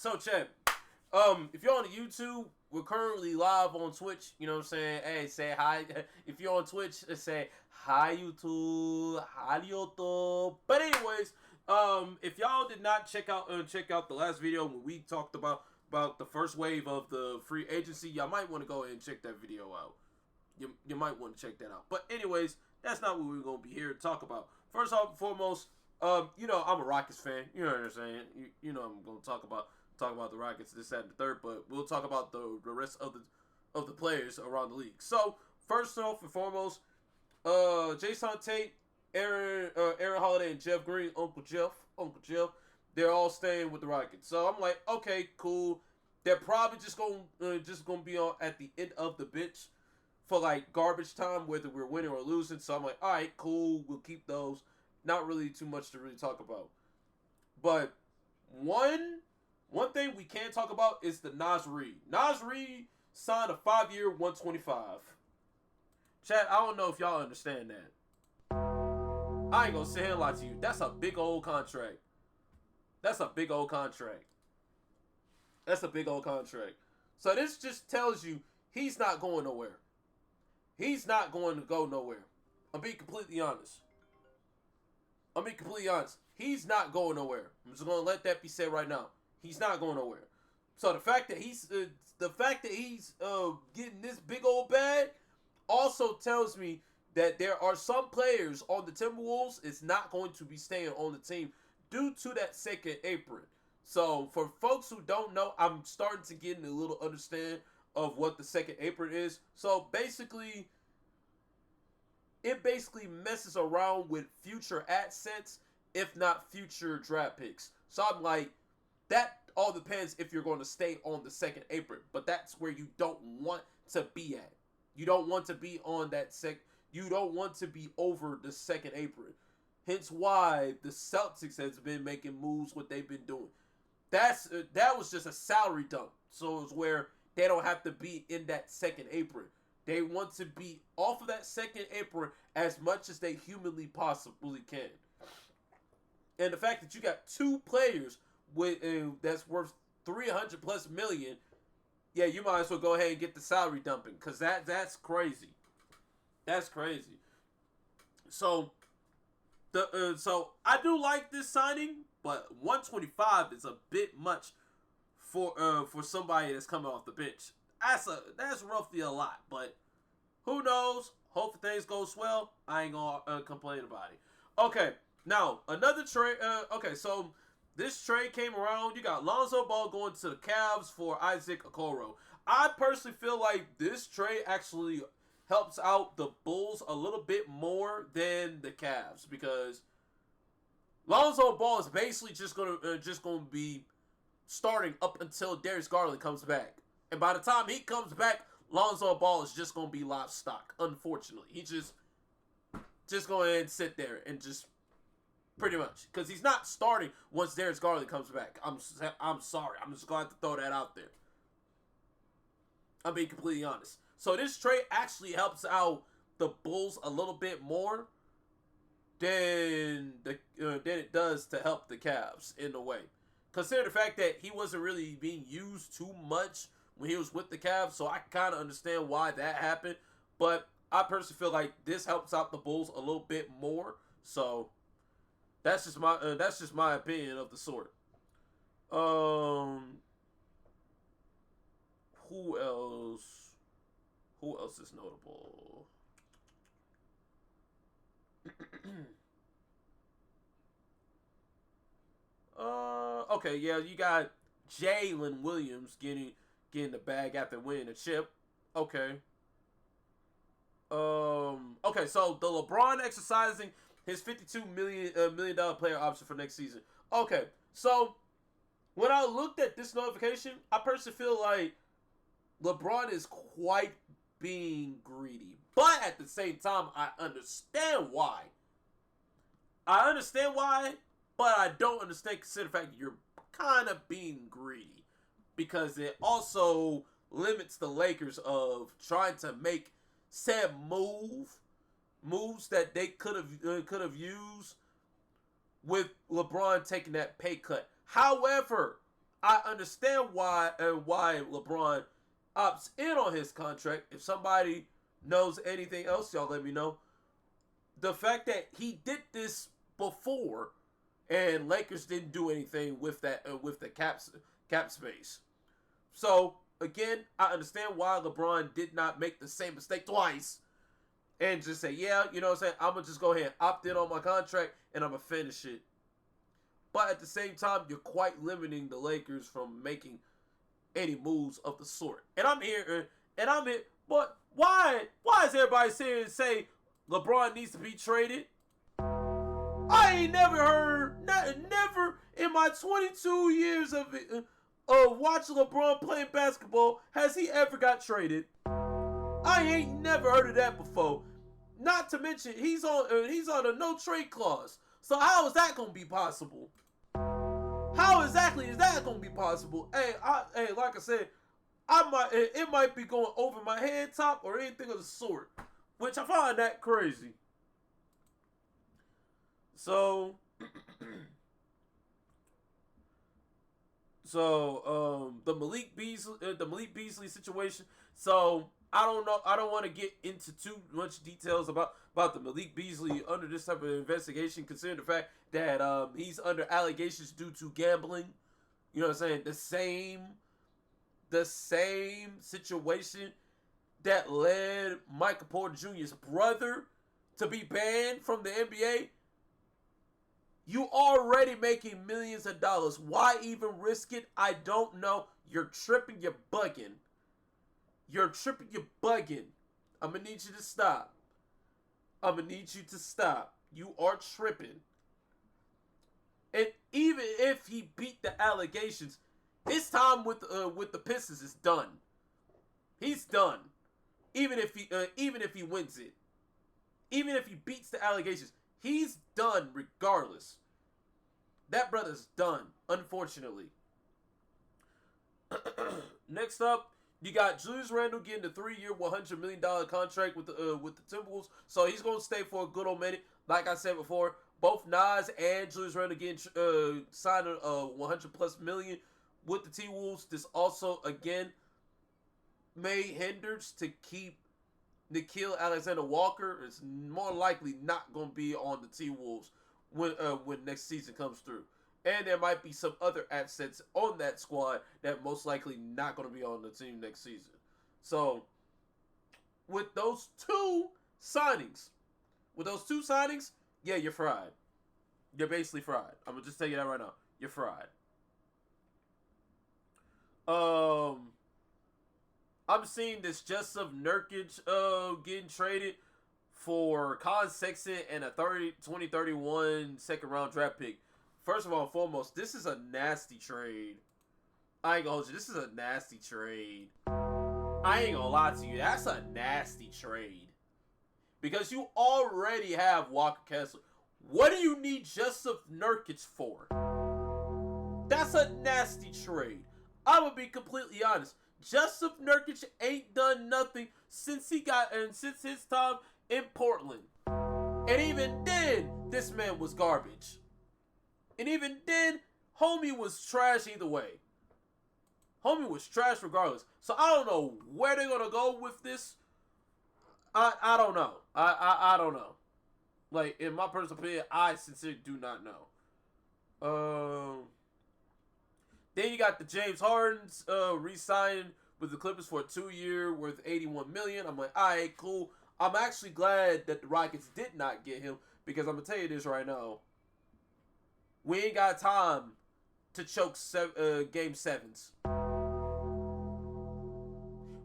So, chat. If you're on YouTube, we're currently live on Twitch. You know what I'm saying? Hey, say hi. If you're on Twitch, say hi YouTube, hi YouTube. But anyways, if y'all did not check out the last video when we talked about the first wave of the free agency, y'all might want to go ahead and check that video out. You might want to check that out. But anyways, that's not what we're gonna be here to talk about. First off and foremost, you know I'm a Rockets fan. You know what I'm saying? You know I'm gonna talk about the Rockets, this, that, and the third, but we'll talk about the rest of the players around the league. So first off and foremost, Jason Tate, Aaron Holiday, and Jeff Green, Uncle Jeff, they're all staying with the Rockets. So I'm like, okay, cool. They're probably just gonna be on at the end of the bench for like garbage time, whether we're winning or losing. So I'm like, all right, cool. We'll keep those. Not really too much to really talk about. But one thing we can talk about is the Naz Reid. Naz Reid signed a 5-year, $125. Chat, I don't know if y'all understand that. I ain't gonna sit here and lie to you. That's a big old contract. That's a big old contract. So this just tells you he's not going nowhere. He's not going to go nowhere. I'm being completely honest. He's not going nowhere. I'm just gonna let that be said right now. He's not going nowhere. So the fact that he's getting this big old bag also tells me that there are some players on the Timberwolves is not going to be staying on the team due to that second apron. So for folks who don't know, I'm starting to get a little understand of what the second apron is. So basically, it basically messes around with future assets, if not future draft picks. So I'm like, that all depends if you're going to stay on the second apron. But that's where you don't want to be at. You don't want to be on that you don't want to be over the second apron. Hence why the Celtics has been making moves, what they've been doing. That was just a salary dump. So it's where they don't have to be in that second apron. They want to be off of that second apron as much as they humanly possibly can. And the fact that you got two players with that's worth $300+ million, yeah, you might as well go ahead and get the salary dumping, because that's crazy. That's crazy. So so I do like this signing, but 125 is a bit much for somebody that's coming off the bench. That's roughly a lot, but who knows? Hope things go well. I ain't gonna complain about it. Okay, now another trade. Okay, so this trade came around. You got Lonzo Ball going to the Cavs for Isaac Okoro. I personally feel like this trade actually helps out the Bulls a little bit more than the Cavs, because Lonzo Ball is basically just gonna be starting up until Darius Garland comes back. And by the time he comes back, Lonzo Ball is just going to be livestock, unfortunately. He just go ahead and sit there and just pretty much. Because he's not starting once Darius Garland comes back. I'm sorry. I'm just going to have to throw that out there. I'm being completely honest. So this trade actually helps out the Bulls a little bit more than it does to help the Cavs in a way. Consider the fact that he wasn't really being used too much when he was with the Cavs, so I kind of understand why that happened. But I personally feel like this helps out the Bulls a little bit more. So that's just my opinion of the sort. Who else? Who else is notable? Okay, yeah, you got Jalen Williams getting the bag after winning the chip. Okay. Okay, so the LeBron exercising his $52 million player option for next season. Okay, so when I looked at this notification, I personally feel like LeBron is quite being greedy. But at the same time, I understand why. But I don't understand, consider the fact that you're kind of being greedy, because it also limits the Lakers of trying to make said moves that they could have used with LeBron taking that pay cut. However, I understand why LeBron opts in on his contract. If somebody knows anything else, y'all let me know. The fact that he did this before, and Lakers didn't do anything with that with the cap space. So again, I understand why LeBron did not make the same mistake twice and just say, yeah, you know what I'm saying, I'm gonna just go ahead and opt in on my contract and I'm gonna finish it. But at the same time, you're quite limiting the Lakers from making any moves of the sort. And I'm here, but why is everybody say LeBron needs to be traded? I ain't never heard, never in my 22 years of watching LeBron playing basketball has he ever got traded. I ain't never heard of that before. Not to mention he's on a no trade clause. So how is that gonna be possible? How exactly is that gonna be possible? Hey, like I said, it might be going over my head top or anything of the sort, which I find that crazy. So, the Malik Beasley situation. So I don't know. I don't want to get into too much details about the Malik Beasley under this type of investigation, considering the fact that he's under allegations due to gambling. You know what I'm saying? The same situation that led Michael Porter Jr.'s brother to be banned from the NBA. You already making millions of dollars. Why even risk it? I don't know. You're tripping. You're bugging. You're tripping. You're bugging. I'm going to need you to stop. I'm going to need you to stop. You are tripping. And even if he beat the allegations, his time with the Pistons is done. He's done. Even if he wins it. Even if he beats the allegations, he's done regardless. That brother's done, unfortunately. Next up, you got Julius Randle getting a 3-year, $100 million contract with the Timberwolves. So he's going to stay for a good old minute. Like I said before, both Nas and Julius Randle getting signed a $100+ million with the T-Wolves. This also, again, may hinders to keep Nickeil Alexander-Walker. Is more likely not going to be on the T-Wolves when next season comes through. And there might be some other assets on that squad that most likely not going to be on the team next season. So, with those two signings, yeah, you're fried. You're basically fried. I'm going to just tell you that right now. You're fried. I'm seeing this Jusuf Nurkic getting traded for Colin Sexton and a 2031 second round draft pick. First of all and foremost, this is a nasty trade. I ain't gonna hold you. This is a nasty trade. I ain't gonna lie to you. That's a nasty trade. Because you already have Walker Kessler. What do you need Jusuf Nurkic for? That's a nasty trade. I'm gonna be completely honest. Jusuf Nurkic ain't done nothing since his time in Portland. And even then, this man was garbage. And even then, homie was trash either way. Homie was trash regardless. So I don't know where they're gonna go with this. I don't know. I don't know. Like, in my personal opinion, I sincerely do not know. Then you got the James Harden's re-signing with the Clippers for a 2-year worth $81 million. I'm like, alright, cool. I'm actually glad that the Rockets did not get him, because I'm gonna tell you this right now. We ain't got time to choke game 7s.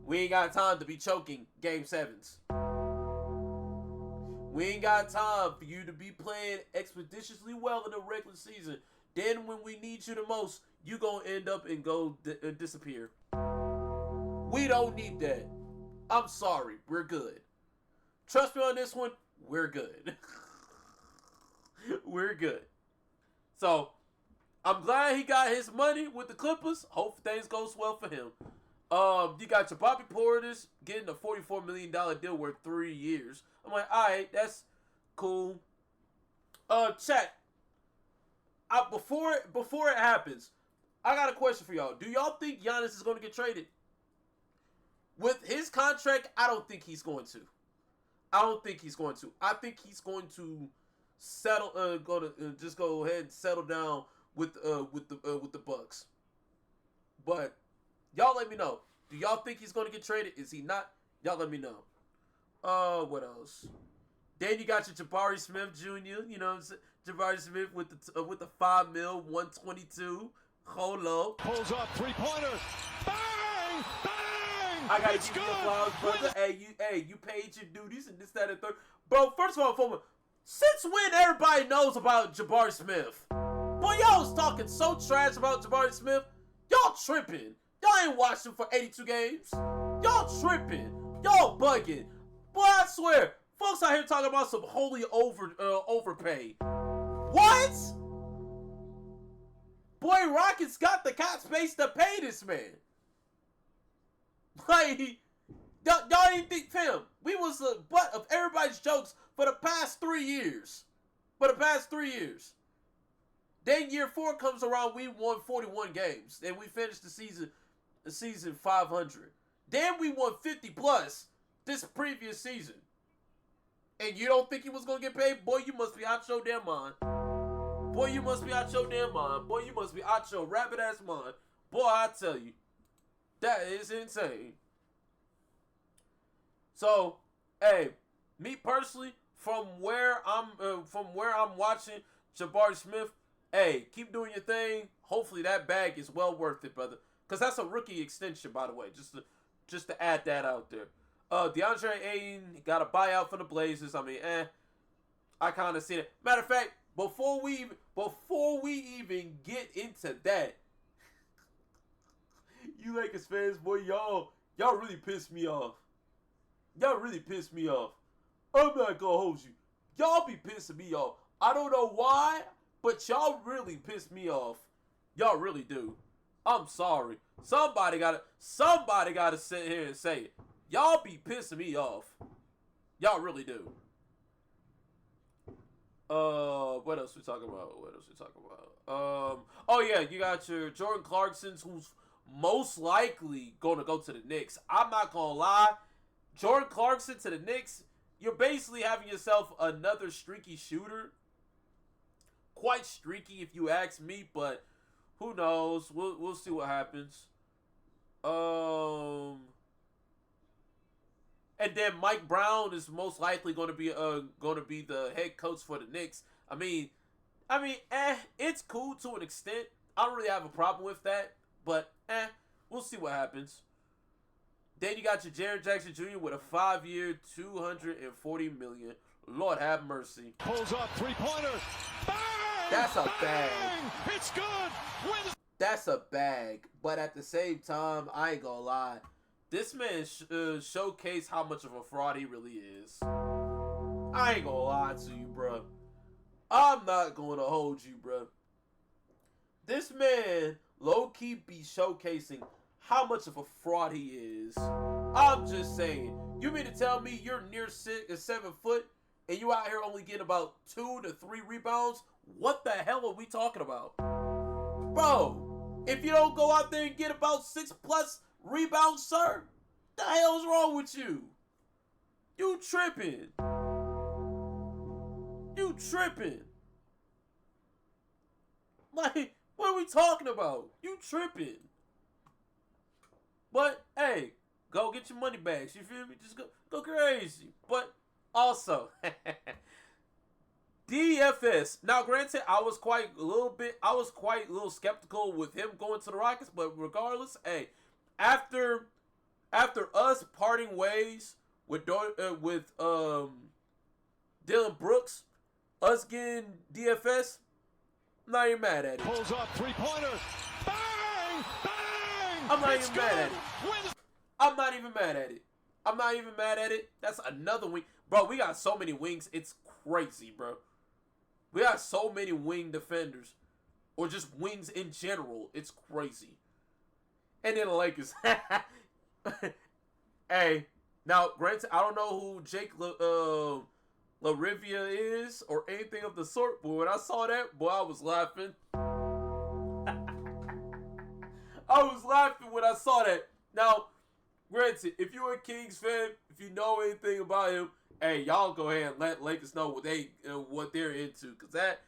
We ain't got time to be choking game 7s. We ain't got time for you to be playing expeditiously well in the regular season. Then when we need you the most, you gonna end up and go disappear. We don't need that. I'm sorry. We're good. Trust me on this one. We're good. We're good. So, I'm glad he got his money with the Clippers. Hope things goes well for him. You got your Bobby Portis getting a $44 million deal worth 3 years. I'm like, alright, that's cool. Chat. Before it happens, I got a question for y'all. Do y'all think Giannis is going to get traded? With his contract, I don't think he's going to. I don't think he's going to. I think he's going to settle. Just go ahead and settle down with the Bucks. But y'all let me know. Do y'all think he's going to get traded? Is he not? Y'all let me know. What else? Then you got your Jabari Smith Jr. You know, Jabari Smith with the $5 million, 122. Holo pulls up 3-pointer. Bang! Bang! I gotta it's give good. you the flowers, brother. Hey, you paid your duties and this, that, and third. Bro, first of all, since when everybody knows about Jabari Smith? Boy, y'all was talking so trash about Jabari Smith. Y'all tripping. Y'all ain't watched him for 82 games. Y'all tripping. Y'all bugging. Boy, I swear, folks out here talking about some holy overpay. What? Boy, Rockets got the cap space to pay this man. Like, y'all ain't think, fam, we was the butt of everybody's jokes for the past 3 years. Then year 4 comes around, we won 41 games. And we finished the season 500. Then we won 50 plus this previous season. And you don't think he was going to get paid? Boy, you must be out your damn mind. Boy, you must be out your damn mind. Boy, you must be out your rabbit-ass mind. Boy, I tell you, that is insane. So, hey, me personally, from where I'm watching Jabari Smith, hey, keep doing your thing. Hopefully that bag is well worth it, brother. Because that's a rookie extension, by the way, just to add that out there. Deandre Ayton got a buyout for the Blazers. I mean, I kind of see it. Matter of fact, before we even get into that, you Lakers fans, boy, y'all really pissed me off. Y'all really pissed me off. I'm not gonna hold you. Y'all be pissing me off. I don't know why, but y'all really piss me off. Y'all really do. I'm sorry. Somebody gotta sit here and say it. Y'all be pissing me off. Y'all really do. What else we talking about? Oh yeah, you got your Jordan Clarkson's, who's most likely gonna go to the Knicks. I'm not gonna lie. Jordan Clarkson to the Knicks, you're basically having yourself another streaky shooter. Quite streaky if you ask me, but who knows? We'll see what happens. And then Mike Brown is most likely going to be the head coach for the Knicks. I mean, it's cool to an extent. I don't really have a problem with that, but we'll see what happens. Then you got your Jaren Jackson Jr. with a 5-year, $240 million. Lord have mercy. Pulls up 3-pointer. Bang! That's a bag. It's good. That's a bag. But at the same time, I ain't gonna lie. This man showcased how much of a fraud he really is. I ain't gonna lie to you, bro. I'm not gonna hold you, bro. This man low-key be showcasing how much of a fraud he is. I'm just saying. You mean to tell me you're near 7 foot and you out here only getting about 2 to 3 rebounds? What the hell are we talking about? Bro, if you don't go out there and get about 6+ rebounds, sir, the hell's wrong with you? You tripping. You tripping. Like, what are we talking about? You tripping. But, hey, go get your money bags. You feel me? Just go crazy. But, also, DFS. Now, granted, I was quite a little skeptical with him going to the Rockets. But regardless, hey, after us parting ways with Dylan Brooks, us getting DFS, I'm not even mad at it. Pulls up 3-pointer. Bang! Bang! I'm not even mad at it. I'm not even mad at it. That's another wing. Bro, we got so many wings. It's crazy, bro. We got so many wing defenders. Or just wings in general. It's crazy. And then the Lakers. Hey, now, granted, I don't know who Jake LaRivia is or anything of the sort, but when I saw that, boy, I was laughing. when I saw that. Now, granted, if you're a Kings fan, if you know anything about him, hey, y'all go ahead and let Lakers know what they're into, cause that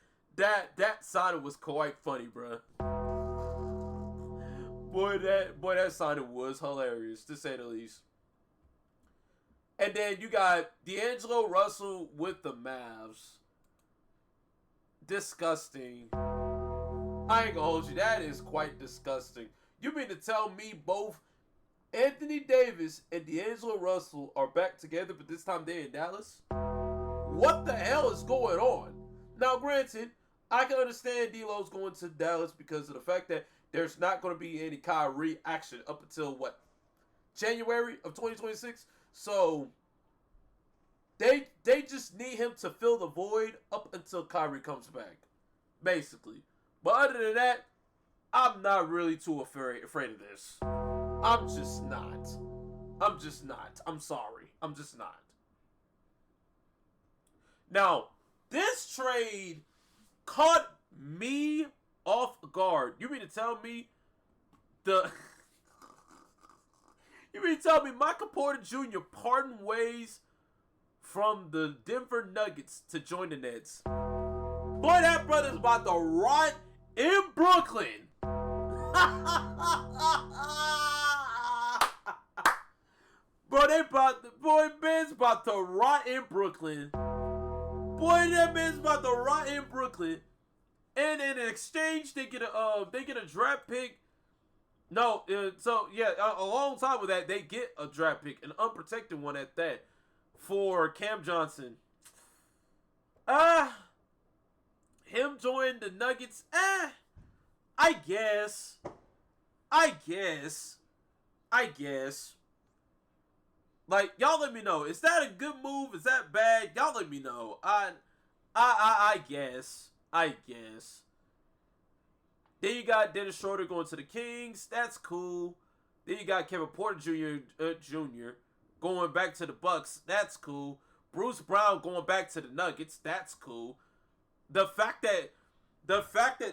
signing was quite funny, bro. Boy, that signing was hilarious, to say the least. And then you got D'Angelo Russell with the Mavs. Disgusting. I ain't gonna hold you. That is quite disgusting. You mean to tell me both Anthony Davis and D'Angelo Russell are back together, but this time they're in Dallas? What the hell is going on? Now, granted, I can understand D'Lo's going to Dallas because of the fact that there's not going to be any Kyrie action up until, what, January of 2026? So, they just need him to fill the void up until Kyrie comes back, basically. But other than that, I'm not really too afraid of this. I'm just not. I'm sorry. I'm just not. Now, this trade caught me off guard. You mean to tell me Michael Porter Jr. parting ways from the Denver Nuggets to join the Nets? Boy, that brother's about to rot in Brooklyn. Man's about to rot in Brooklyn. Boy, that man's about to rot in Brooklyn. And in exchange, they get a draft pick. No, along time with that, they get a draft pick, an unprotected one at that, for Cam Johnson. Him join the Nuggets. I guess. Like, y'all let me know. Is that a good move? Is that bad? Y'all let me know. I guess. Then you got Dennis Schroeder going to the Kings. That's cool. Then you got Kevin Porter Jr. Going back to the Bucks. That's cool. Bruce Brown going back to the Nuggets. That's cool. The fact that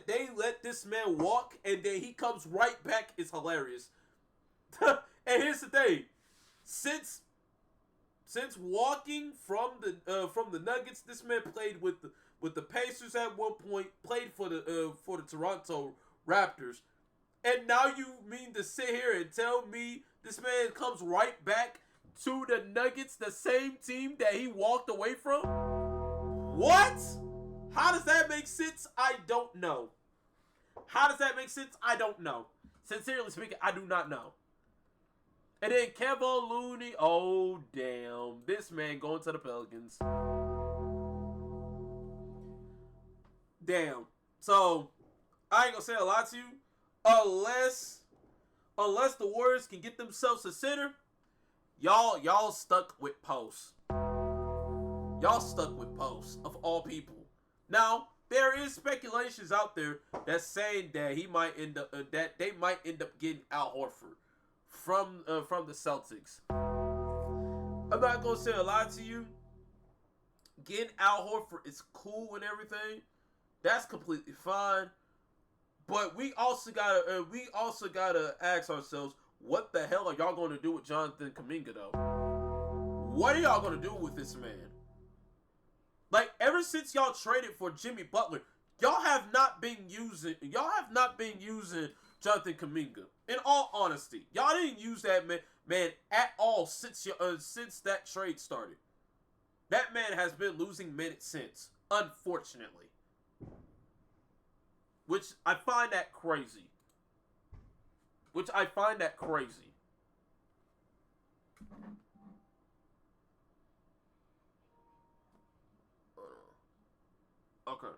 they let this man walk and then he comes right back is hilarious. And here's the thing. Since walking from the Nuggets, this man played with the Pacers at one point, played for the Toronto Raptors, and now you mean to sit here and tell me this man comes right back to the Nuggets, the same team that he walked away from? What? How does that make sense? I don't know. How does that make sense? I don't know. Sincerely speaking, I do not know. And then Kevin Looney, oh damn, this man going to the Pelicans. Damn. So, I ain't gonna say a lot to you. Unless the Warriors can get themselves a center, y'all stuck with Post. Y'all stuck with Post, of all people. Now, there is speculations out there that's saying that he might end up that they might end up getting Al Horford from the Celtics. I'm not gonna say a lot to you. Getting Al Horford is cool and everything. That's completely fine. But we also gotta ask ourselves, what the hell are y'all gonna do with Jonathan Kuminga though? What are y'all gonna do with this man? Like, ever since y'all traded for Jimmy Butler, y'all have not been using Jonathan Kuminga. In all honesty, y'all didn't use that man at all since that trade started. That man has been losing minutes since, unfortunately. Which I find that crazy. Okay.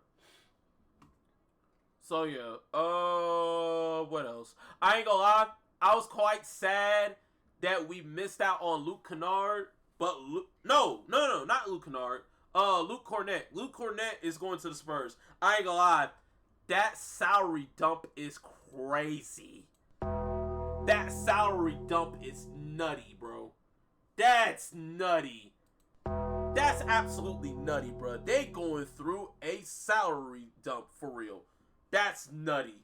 So yeah, what else? I ain't gonna lie, I was quite sad that we missed out on Luke Kennard, but no, not Luke Kennard. Luke Cornett. Luke Cornett is going to the Spurs. I ain't gonna lie, that salary dump is crazy. That salary dump is nutty, bro. That's nutty. That's absolutely nutty, bro. They going through a salary dump for real. That's nutty.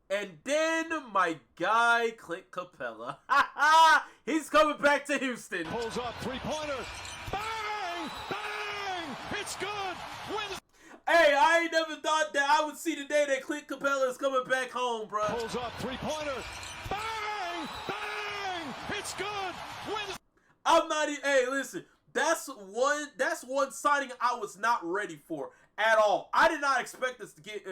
And then my guy, Clint Capella. He's coming back to Houston. Pulls up, three-pointer. Bang! Bang! It's good! Wins. Hey, I ain't never thought that I would see the day that Clint Capella is coming back home, bro. Pulls up, three-pointer. Bang! Bang! It's good! Wins. I'm not even, hey, listen. That's one signing I was not ready for at all. I did not expect us to get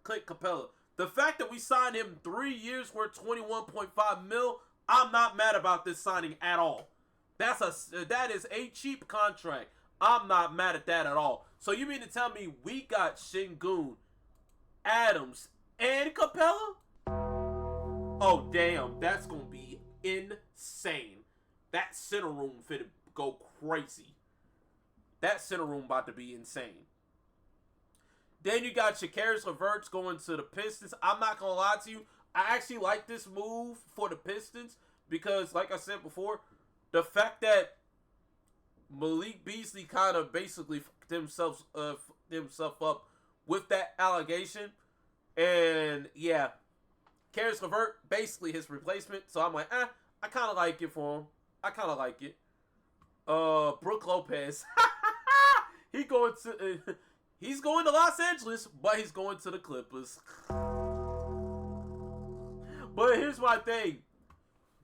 Clint Capella. The fact that we signed him 3 years worth $21.5 million, I'm not mad about this signing at all. That is a cheap contract. I'm not mad at that at all. So you mean to tell me we got Şengün, Adams, and Capella? Oh damn, that's gonna be insane. That center room finna go crazy. That center room about to be insane. Then you got Caris LeVert going to the Pistons. I'm not going to lie to you. I actually like this move for the Pistons because, like I said before, the fact that Malik Beasley kind of basically fucked himself up with that allegation. And, yeah, Caris LeVert, basically his replacement. So I'm like, I kind of like it for him. I kind of like it. Brook Lopez. He's going to Los Angeles, but he's going to the Clippers. But here's my thing.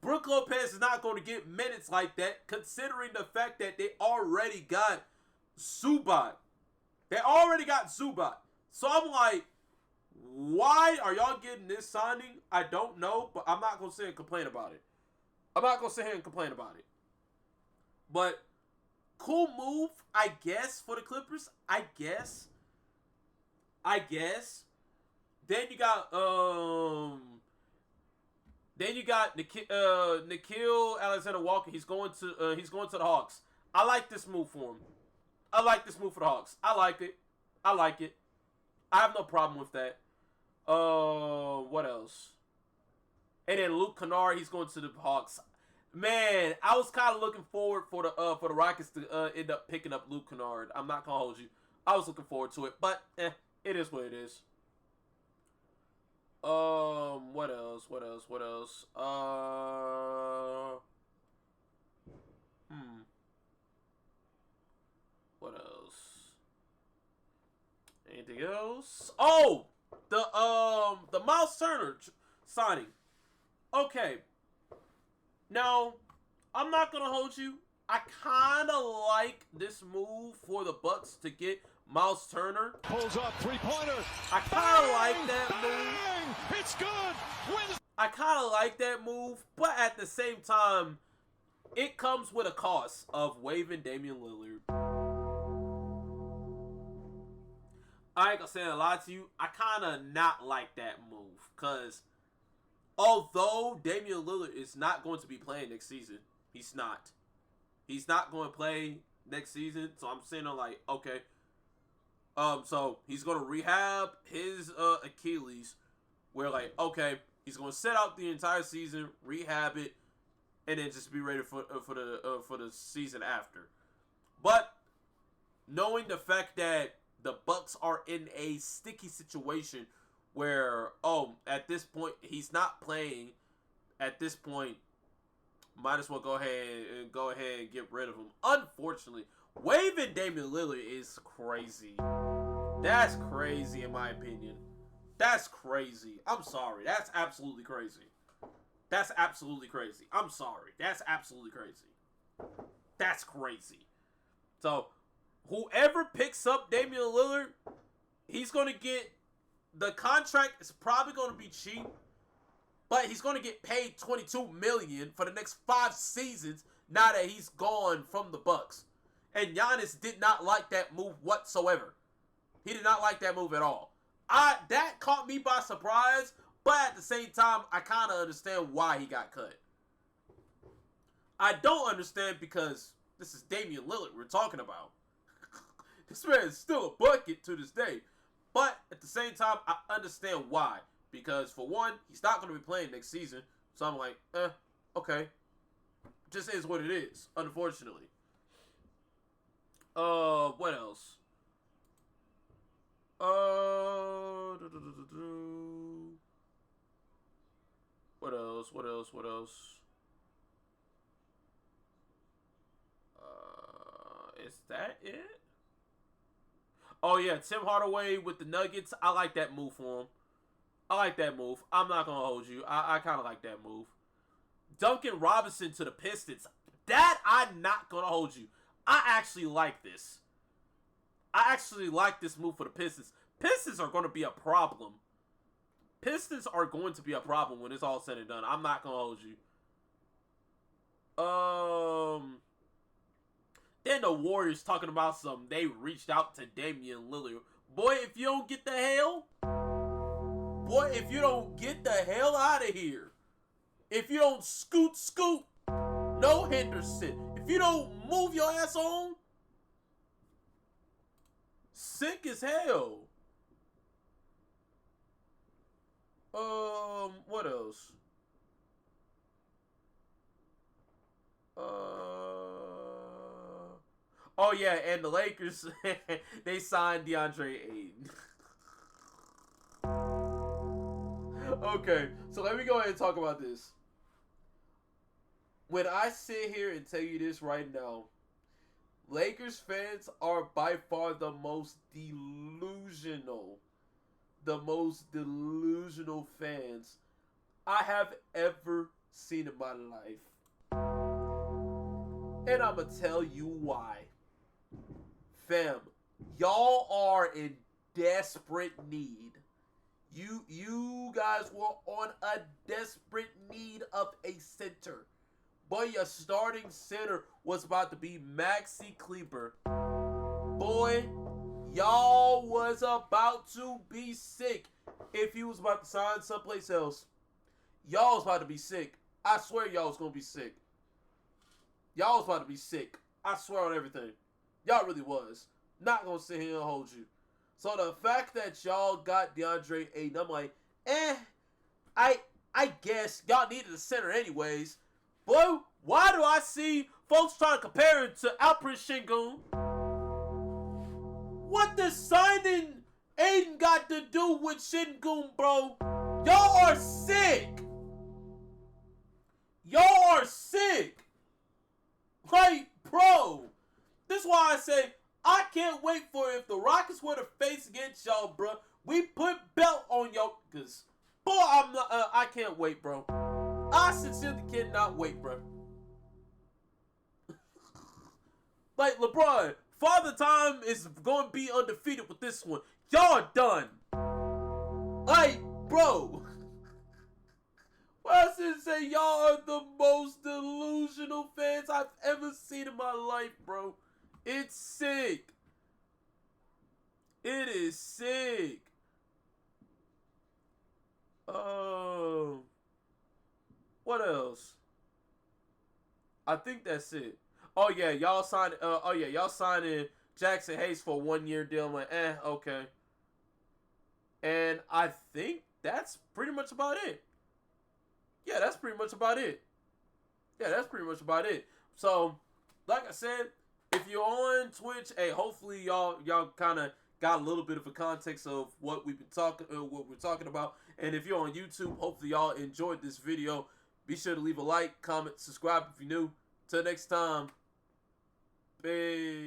Brook Lopez is not going to get minutes like that, considering the fact that they already got Zubac. So I'm like, why are y'all getting this signing? I don't know, but I'm not going to sit and complain about it. But cool move, I guess, for the Clippers. I guess. Then you got Nickeil Alexander-Walker. He's going to the Hawks. I like this move for him. I like this move for the Hawks. I like it. I have no problem with that. What else? And then Luke Kennard, he's going to the Hawks. Man, I was kind of looking forward for the Rockets to end up picking up Luke Kennard. I'm not gonna hold you. I was looking forward to it, but it is what it is. What else? What else? Anything else? Oh, the Miles Turner signing. Okay. Now, I'm not going to hold you. I kind of like this move for the Bucks to get Miles Turner. Pulls up, three-pointer. I kind of like that move. It's good. Wins. I kind of like that move, but at the same time, it comes with a cost of waiving Damian Lillard. I ain't going to say a lot to you. I kind of not like that move, because although Damian Lillard is not going to be playing next season, he's not. He's not going to play next season, so I'm saying like, okay. So he's going to rehab his Achilles, where like, okay, he's going to sit out the entire season, rehab it, and then just be ready for the season after. But knowing the fact that the Bucks are in a sticky situation where, at this point, he's not playing. At this point, might as well go ahead and get rid of him. Unfortunately, waiving Damian Lillard is crazy. That's crazy in my opinion. That's crazy. I'm sorry. That's absolutely crazy. I'm sorry. That's absolutely crazy. That's crazy. So, whoever picks up Damian Lillard, he's going to get, the contract is probably going to be cheap, but he's going to get paid $22 million for the next 5 seasons now that he's gone from the Bucks. And Giannis did not like that move whatsoever. He did not like that move at all. That caught me by surprise, but at the same time, I kind of understand why he got cut. I don't understand because this is Damian Lillard we're talking about. This man is still a bucket to this day. But at the same time, I understand why. Because for one, he's not going to be playing next season. So I'm like, okay. Just is what it is, unfortunately. What else? What else? What else? What else? Is that it? Oh yeah, Tim Hardaway with the Nuggets. I like that move for him. I like that move. I'm not gonna hold you. I kind of like that move. Duncan Robinson to the Pistons. That I'm not gonna hold you. I actually like this. I actually like this move for the Pistons. Pistons are gonna be a problem. Pistons are going to be a problem when it's all said and done. I'm not gonna hold you. Then the Warriors talking about they reached out to Damian Lillard. Boy, if you don't get the hell out of here. If you don't scoot, no Henderson. If you don't move your ass on, sick as hell. What else? Oh yeah, and the Lakers, they signed Deandre Ayton. Okay, so let me go ahead and talk about this. When I sit here and tell you this right now, Lakers fans are by far the most delusional fans I have ever seen in my life. And I'm going to tell you why. Fam, y'all are in desperate need. You guys were on a desperate need of a center. Boy, your starting center was about to be Maxi Kleber. Boy, y'all was about to be sick if he was about to sign someplace else. Y'all was about to be sick. I swear y'all was going to be sick. Y'all was about to be sick. I swear on everything. Y'all really was. Not going to sit here and hold you. So the fact that y'all got Deandre Ayton, I'm like, I guess y'all needed a center anyways. Boy, why do I see folks trying to compare him to Alperen Sengun? What does signing Ayton got to do with Sengun, bro? Y'all are sick. Y'all are sick. Like, bro, this is why I say I can't wait for if the Rockets were to face against y'all, bro. We put belt on y'all, cause boy, I can't wait, bro. I sincerely cannot wait, bro. Like LeBron, Father Time is going to be undefeated with this one. Y'all done. Like, bro. What I should say, y'all are the most delusional fans I've ever seen in my life, bro. It's sick. It is sick. What else? I think that's it. Oh yeah, y'all signed. Y'all signing Jackson Hayes for a 1-year deal. I'm like, okay. And I think that's pretty much about it. Yeah, that's pretty much about it. So, like I said, if you're on Twitch, hey, hopefully y'all kind of got a little bit of a context of what we're talking about. And if you're on YouTube, hopefully y'all enjoyed this video. Be sure to leave a like, comment, subscribe if you're new. Till next time. Peace.